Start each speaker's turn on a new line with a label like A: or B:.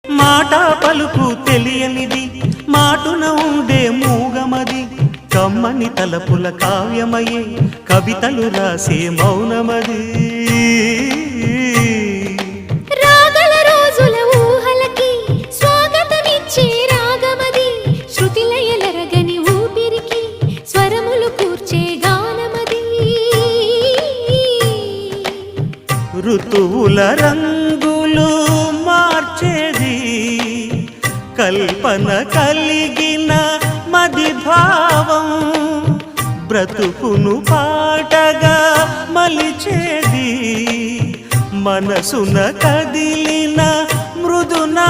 A: మాట పలుకు తెలియనిది మాటున ఉండే మూగమది కమ్మని తలపుల కావ్యమయే కవితలు రాసే మౌనమది
B: రాగల రోజుల ఊహలకి స్వాగతమిచ్చే రాగమది శృతిలయలరగని ఊపిరికి స్వరములు కూర్చే గానమది
A: ఋతువుల రంగులు మార్చేది కల్పన కలిగిన మది భావం బ్రతుకును పాటగా మలిచేది మనసున కదిలిన మృదునా